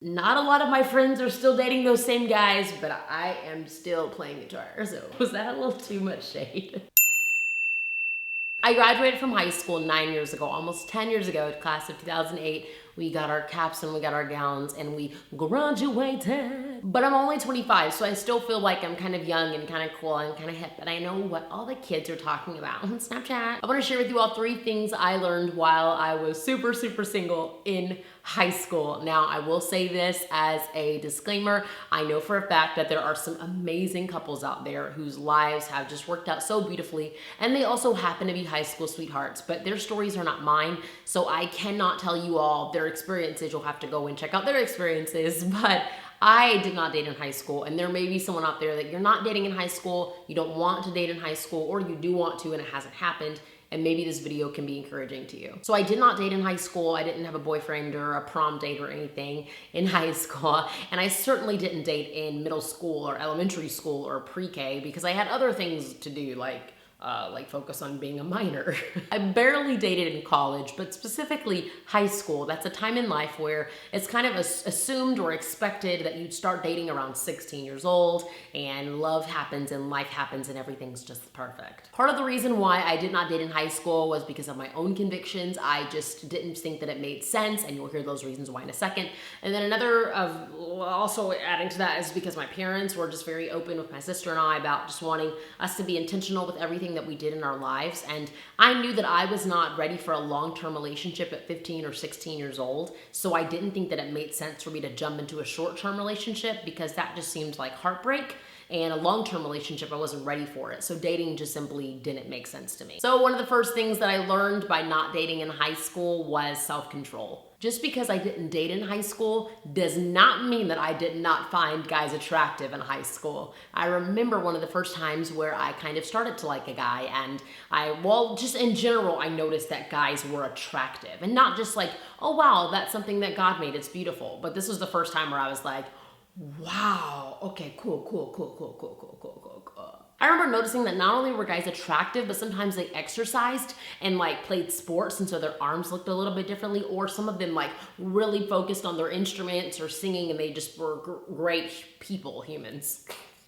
Not a lot of my friends are still dating those same guys, but I am still playing guitar. So was that a little too much shade? I graduated from high school 9 years ago, almost 10 years ago, class of 2008. We got our caps and we got our gowns and we graduated. But I'm only 25, so I still feel like I'm kind of young and kind of cool and kind of hip, and I know what all the kids are talking about on Snapchat. I want to share with you all 3 things I learned while I was super single in high school. Now, I will say this as a disclaimer. I know for a fact that there are some amazing couples out there whose lives have just worked out so beautifully, and they also happen to be high school sweethearts, but their stories are not mine, so I cannot tell you all their experiences. You'll have to go and check out their experiences, but I did not date in high school, and there may be someone out there that you're not dating in high school, you don't want to date in high school, or you do want to and it hasn't happened, and maybe this video can be encouraging to you. So I did not date in high school. I didn't have a boyfriend or a prom date or anything in high school, and I certainly didn't date in middle school or elementary school or pre-K because I had other things to do, like focus on being a minor. I barely dated in college, but specifically high school. That's a time in life where it's kind of assumed or expected that you'd start dating around 16 years old, and love happens and life happens and everything's just perfect. Part of the reason why I did not date in high school was because of my own convictions. I just didn't think that it made sense, and you'll hear those reasons why in a second. And then another of also adding to that is because my parents were just very open with my sister and I about just wanting us to be intentional with everything that we did in our lives, and I knew that I was not ready for a long-term relationship at 15 or 16 years old, so I didn't think that it made sense for me to jump into a short-term relationship because that just seemed like heartbreak, and a long-term relationship, I wasn't ready for it, so dating just simply didn't make sense to me. So one of the first things that I learned by not dating in high school was self-control. Just because I didn't date in high school does not mean that I did not find guys attractive in high school. I remember one of the first times where I kind of started to like a guy, and just in general, I noticed that guys were attractive, and not just like, oh wow, that's something that God made, it's beautiful. But this was the first time where I was like, wow, okay, cool. I remember noticing that not only were guys attractive, but sometimes they exercised and like played sports, and so their arms looked a little bit differently, or some of them like really focused on their instruments or singing, and they just were great people, humans.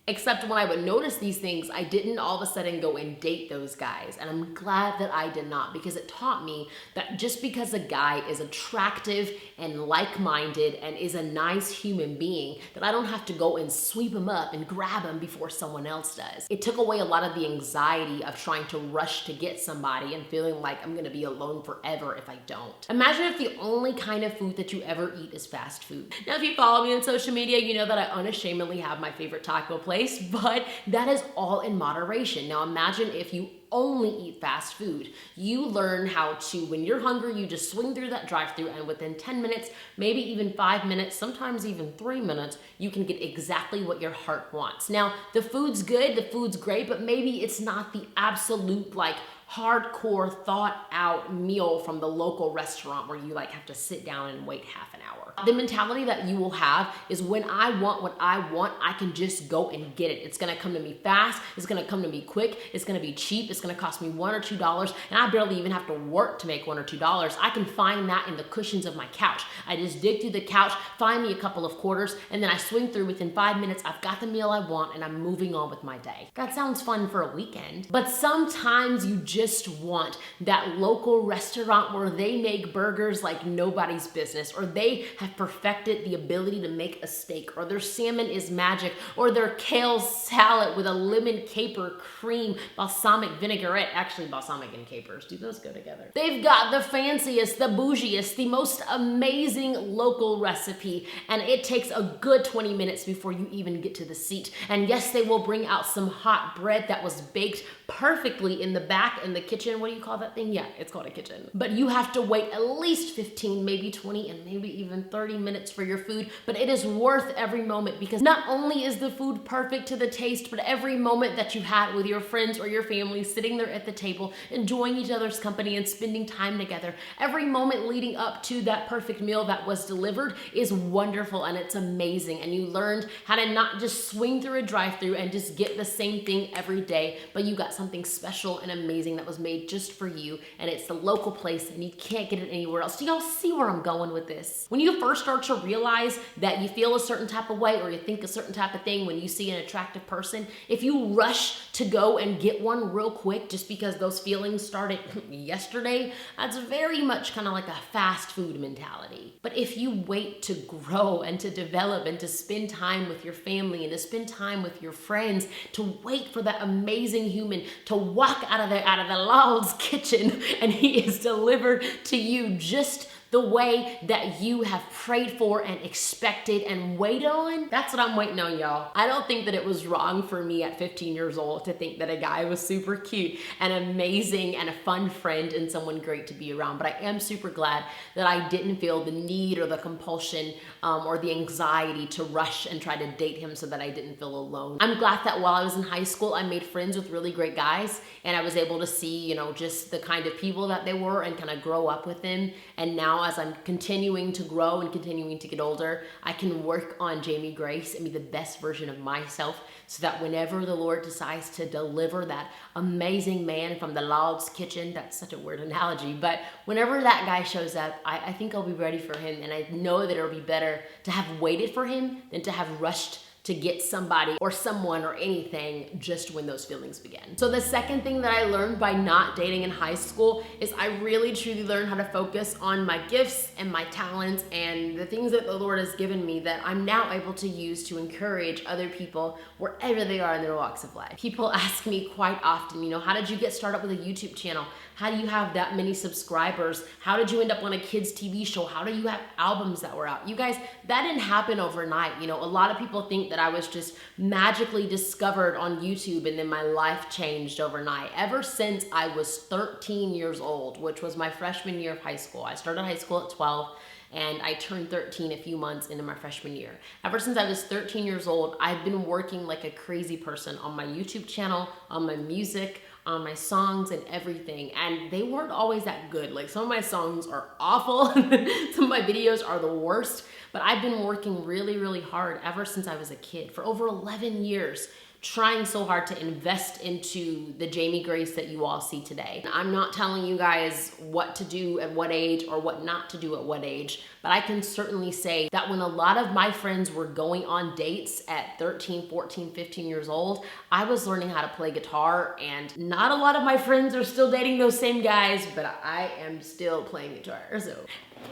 Except when I would notice these things, I didn't all of a sudden go and date those guys. And I'm glad that I did not, because it taught me that just because a guy is attractive and like-minded and is a nice human being, that I don't have to go and sweep him up and grab him before someone else does. It took away a lot of the anxiety of trying to rush to get somebody and feeling like I'm gonna be alone forever if I don't. Imagine if the only kind of food that you ever eat is fast food. Now, if you follow me on social media, you know that I unashamedly have my favorite taco place, but that is all in moderation. Now imagine if you only eat fast food. You learn how to, when you're hungry, you just swing through that drive-thru, and within 10 minutes, maybe even 5 minutes, sometimes even 3 minutes, you can get exactly what your heart wants. Now, the food's good, the food's great, but maybe it's not the absolute like hardcore thought out meal from the local restaurant where you like have to sit down and wait half an hour. The mentality that you will have is, when I want what I want, I can just go and get it. It's gonna come to me fast, it's gonna come to me quick, it's gonna be cheap, it's gonna cost me $1 or $2, and I barely even have to work to make $1 or $2. I can find that in the cushions of my couch. I just dig through the couch, find me a couple of quarters, and then I swing through. Within 5 minutes, I've got the meal I want, and I'm moving on with my day. That sounds fun for a weekend, but sometimes you just want that local restaurant where they make burgers like nobody's business, or they have perfected the ability to make a steak, or their salmon is magic, or their kale salad with a lemon caper cream balsamic vinaigrette. Actually, balsamic and capers, do those go together? They've got the fanciest, the bougiest, the most amazing local recipe, and it takes a good 20 minutes before you even get to the seat. And yes, they will bring out some hot bread that was baked perfectly in the back in the kitchen. What do you call that thing? Yeah, it's called a kitchen. But you have to wait at least 15, maybe 20, and maybe even 30 minutes for your food, but it is worth every moment, because not only is the food perfect to the taste, but every moment that you had with your friends or your family sitting there at the table, enjoying each other's company and spending time together, every moment leading up to that perfect meal that was delivered is wonderful, and it's amazing. And you learned how to not just swing through a drive-thru and just get the same thing every day, but you got something special and amazing that was made just for you, and it's the local place and you can't get it anywhere else. Do y'all see where I'm going with this? When you first start to realize that you feel a certain type of way or you think a certain type of thing when you see an attractive person, if you rush to go and get one real quick just because those feelings started yesterday, that's very much kind of like a fast food mentality. But if you wait to grow and to develop and to spend time with your family and to spend time with your friends, to wait for that amazing human to walk out of the Lord's kitchen and he is delivered to you just the way that you have prayed for and expected and waited on, that's what I'm waiting on, y'all. I don't think that it was wrong for me at 15 years old to think that a guy was super cute and amazing and a fun friend and someone great to be around, but I am super glad that I didn't feel the need or the compulsion or the anxiety to rush and try to date him so that I didn't feel alone. I'm glad that while I was in high school, I made friends with really great guys and I was able to see, you know, just the kind of people that they were and kind of grow up with them. And now as I'm continuing to grow and continuing to get older, I can work on Jamie Grace and be the best version of myself so that whenever the Lord decides to deliver that amazing man from the Lord's kitchen, that's such a weird analogy, but whenever that guy shows up, I think I'll be ready for him, and I know that it'll be better to have waited for him than to have rushed to get somebody or someone or anything just when those feelings begin. So the second thing that I learned by not dating in high school is I really truly learned how to focus on my gifts and my talents and the things that the Lord has given me that I'm now able to use to encourage other people wherever they are in their walks of life. People ask me quite often, you know, how did you get started with a YouTube channel? How do you have that many subscribers? How did you end up on a kids TV show? How do you have albums that were out? You guys, that didn't happen overnight. You know, a lot of people think that I was just magically discovered on YouTube and then my life changed overnight. Ever since I was 13 years old, which was my freshman year of high school. I started high school at 12 and I turned 13 a few months into my freshman year. Ever since I was 13 years old, I've been working like a crazy person on my YouTube channel, on my music, on my songs and everything, and they weren't always that good. Like some of my songs are awful, some of my videos are the worst, but I've been working really, really hard ever since I was a kid for over 11 years, trying so hard to invest into the Jamie Grace that you all see today. I'm not telling you guys what to do at what age or what not to do at what age, but I can certainly say that when a lot of my friends were going on dates at 13, 14, 15 years old, I was learning how to play guitar, and not a lot of my friends are still dating those same guys, but I am still playing guitar, so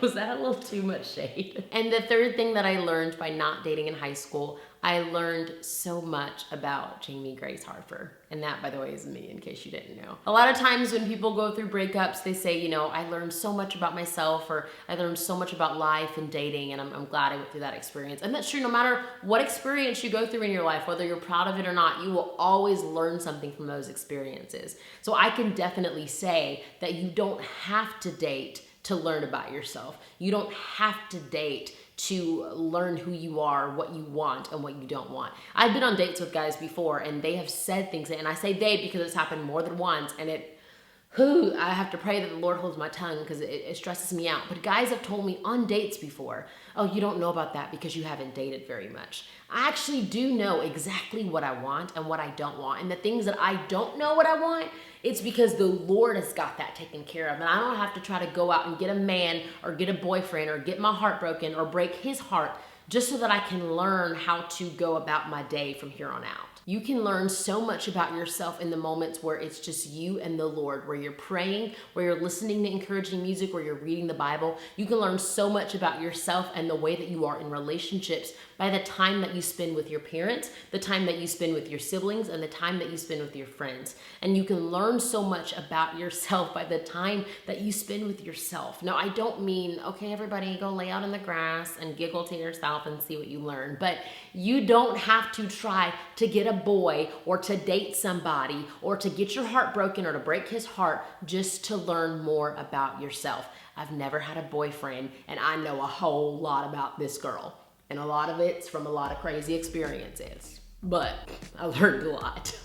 was that a little too much shade? And the third thing that I learned by not dating in high school, I learned so much about Jamie Grace Harper. And that, by the way, is me, in case you didn't know. A lot of times when people go through breakups, they say, you know, I learned so much about myself, or I learned so much about life and dating, and I'm glad I went through that experience. And that's true, no matter what experience you go through in your life, whether you're proud of it or not, you will always learn something from those experiences. So I can definitely say that you don't have to date to learn about yourself. You don't have to date to learn who you are, what you want, and what you don't want. I've been on dates with guys before, and they have said things, and I say they because it's happened more than once, and I have to pray that the Lord holds my tongue because it stresses me out. But guys have told me on dates before, oh, you don't know about that because you haven't dated very much. I actually do know exactly what I want and what I don't want. And the things that I don't know what I want, it's because the Lord has got that taken care of. And I don't have to try to go out and get a man or get a boyfriend or get my heart broken or break his heart just so that I can learn how to go about my day from here on out. You can learn so much about yourself in the moments where it's just you and the Lord, where you're praying, where you're listening to encouraging music, where you're reading the Bible. You can learn so much about yourself and the way that you are in relationships by the time that you spend with your parents, the time that you spend with your siblings, and the time that you spend with your friends. And you can learn so much about yourself by the time that you spend with yourself. Now, I don't mean, okay, everybody go lay out in the grass and giggle to yourself and see what you learn, but you don't have to try to get a boy or to date somebody or to get your heart broken or to break his heart just to learn more about yourself. I've never had a boyfriend, and I know a whole lot about this girl. And a lot of it's from a lot of crazy experiences. but I learned a lot.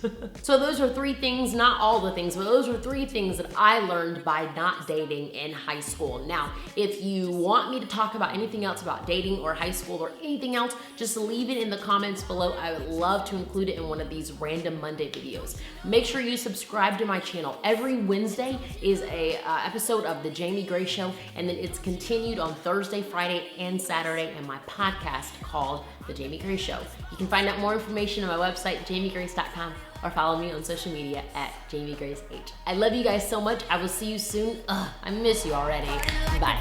So those are 3 things, not all the things, but those are 3 things that I learned by not dating in high school. Now, if you want me to talk about anything else about dating or high school or anything else, just leave it in the comments below. I would love to include it in one of these random Monday videos. Make sure you subscribe to my channel. Every Wednesday is a episode of The Jamie Gray Show, and then it's continued on Thursday, Friday, and Saturday in my podcast called The Jamie Gray Show. You can find out more information on my website, jamiegrace.com, or follow me on social media at jamiegraceh. I love you guys so much. I will see you soon. I miss you already. Bye.